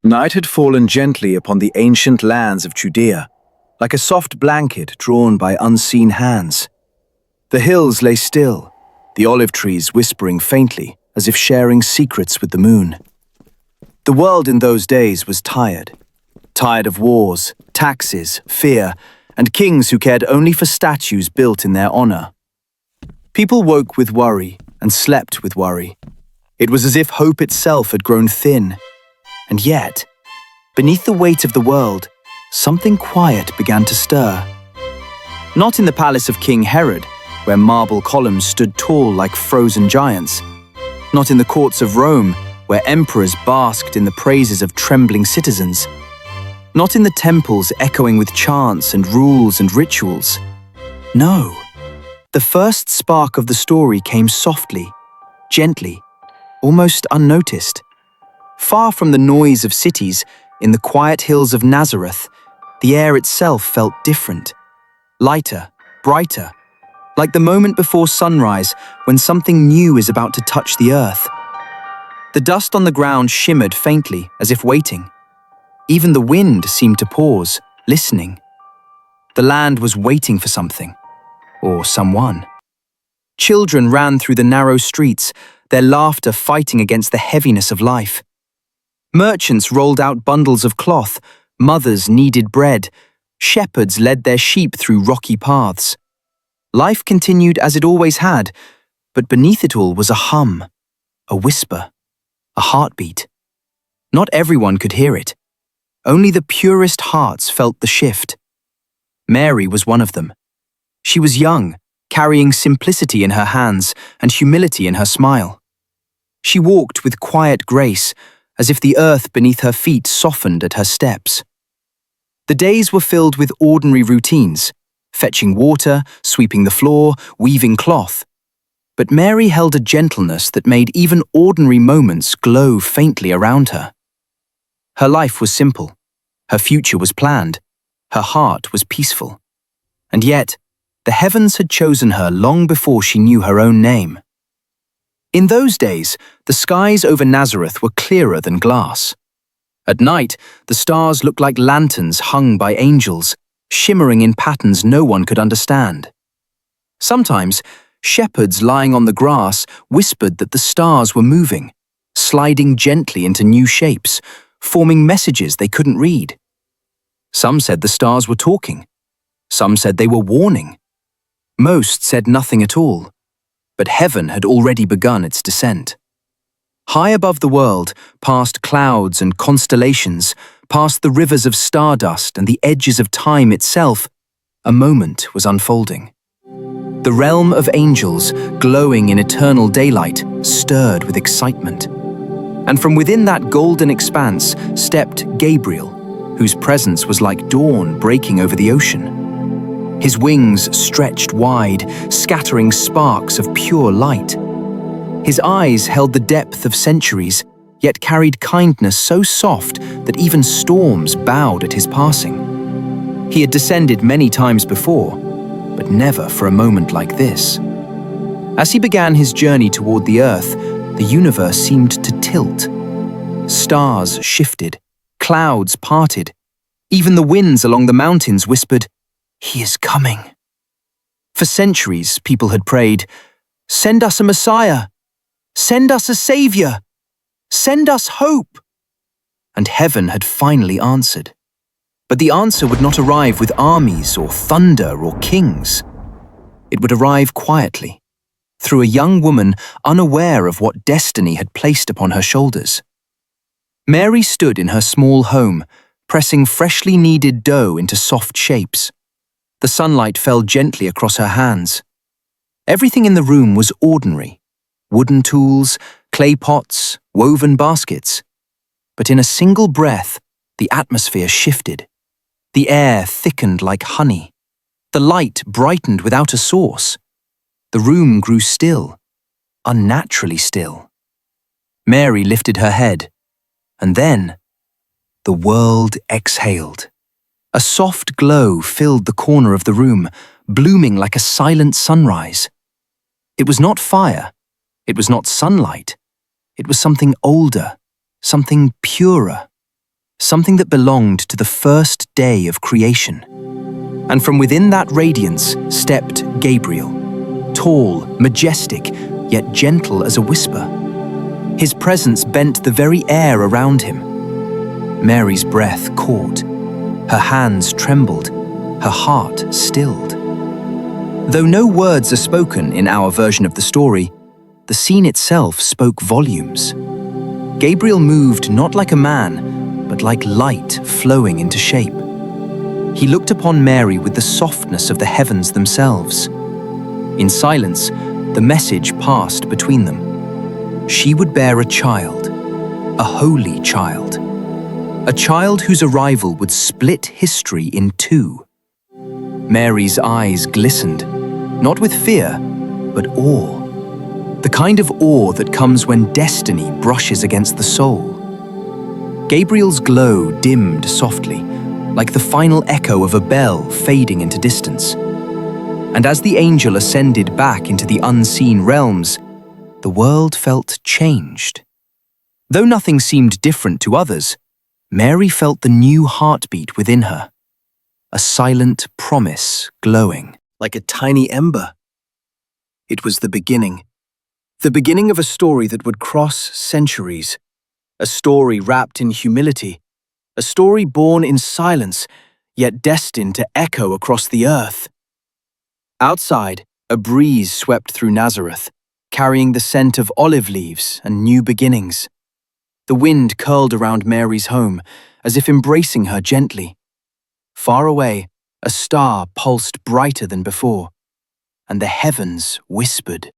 Night had fallen gently upon the ancient lands of Judea, like a soft blanket drawn by unseen hands. The hills lay still, the olive trees whispering faintly, as if sharing secrets with the moon. The world in those days was tired. Tired of wars, taxes, fear, and kings who cared only for statues built in their honor. People woke with worry and slept with worry. It was as if hope itself had grown thin. And yet, beneath the weight of the world, something quiet began to stir. Not in the palace of King Herod, where marble columns stood tall like frozen giants. Not in the courts of Rome, where emperors basked in the praises of trembling citizens. Not in the temples echoing with chants and rules and rituals. No. The first spark of the story came softly, gently, almost unnoticed. Far from the noise of cities, in the quiet hills of Nazareth, the air itself felt different. Lighter, brighter, like the moment before sunrise when something new is about to touch the earth. The dust on the ground shimmered faintly, as if waiting. Even the wind seemed to pause, listening. The land was waiting for something, or someone. Children ran through the narrow streets, their laughter fighting against the heaviness of life. Merchants rolled out bundles of cloth, mothers kneaded bread, shepherds led their sheep through rocky paths. Life continued as it always had, but beneath it all was a hum, a whisper, a heartbeat. Not everyone could hear it. Only the purest hearts felt the shift. Mary was one of them. She was young, carrying simplicity in her hands and humility in her smile. She walked with quiet grace, as if the earth beneath her feet softened at her steps. The days were filled with ordinary routines, fetching water, sweeping the floor, weaving cloth. But Mary held a gentleness that made even ordinary moments glow faintly around her. Her life was simple. Her future was planned. Her heart was peaceful. And yet, the heavens had chosen her long before she knew her own name. In those days, the skies over Nazareth were clearer than glass. At night, the stars looked like lanterns hung by angels, shimmering in patterns no one could understand. Sometimes, shepherds lying on the grass whispered that the stars were moving, sliding gently into new shapes, forming messages they couldn't read. Some said the stars were talking. Some said they were warning. Most said nothing at all. But heaven had already begun its descent. High above the world, past clouds and constellations, past the rivers of stardust and the edges of time itself, a moment was unfolding. The realm of angels, glowing in eternal daylight, stirred with excitement. And from within that golden expanse stepped Gabriel, whose presence was like dawn breaking over the ocean. His wings stretched wide, scattering sparks of pure light. His eyes held the depth of centuries, yet carried kindness so soft that even storms bowed at his passing. He had descended many times before, but never for a moment like this. As he began his journey toward the earth, the universe seemed to tilt. Stars shifted, clouds parted. Even the winds along the mountains whispered, "He is coming." For centuries, people had prayed, "Send us a Messiah! Send us a Savior! Send us hope!" And heaven had finally answered. But the answer would not arrive with armies or thunder or kings. It would arrive quietly, through a young woman unaware of what destiny had placed upon her shoulders. Mary stood in her small home, pressing freshly kneaded dough into soft shapes. The sunlight fell gently across her hands. Everything in the room was ordinary. Wooden tools, clay pots, woven baskets. But in a single breath, the atmosphere shifted. The air thickened like honey. The light brightened without a source. The room grew still, unnaturally still. Mary lifted her head, and then the world exhaled. A soft glow filled the corner of the room, blooming like a silent sunrise. It was not fire. It was not sunlight. It was something older, something purer. something that belonged to the first day of creation. And from within that radiance stepped Gabriel, tall, majestic, yet gentle as a whisper. His presence bent the very air around him. Mary's breath caught, her hands trembled, her heart stilled. Though no words are spoken in our version of the story, the scene itself spoke volumes. Gabriel moved not like a man, but like light flowing into shape. He looked upon Mary with the softness of the heavens themselves. In silence, the message passed between them. She would bear a child, a holy child, a child whose arrival would split history in two. Mary's eyes glistened, not with fear, but awe. The kind of awe that comes when destiny brushes against the soul. Gabriel's glow dimmed softly, like the final echo of a bell fading into distance. And as the angel ascended back into the unseen realms, the world felt changed. Though nothing seemed different to others, Mary felt the new heartbeat within her, a silent promise glowing. Like a tiny ember. It was the beginning of a story that would cross centuries, a story wrapped in humility, a story born in silence, yet destined to echo across the earth. Outside, a breeze swept through Nazareth, carrying the scent of olive leaves and new beginnings. The wind curled around Mary's home, as if embracing her gently. Far away, a star pulsed brighter than before, and the heavens whispered.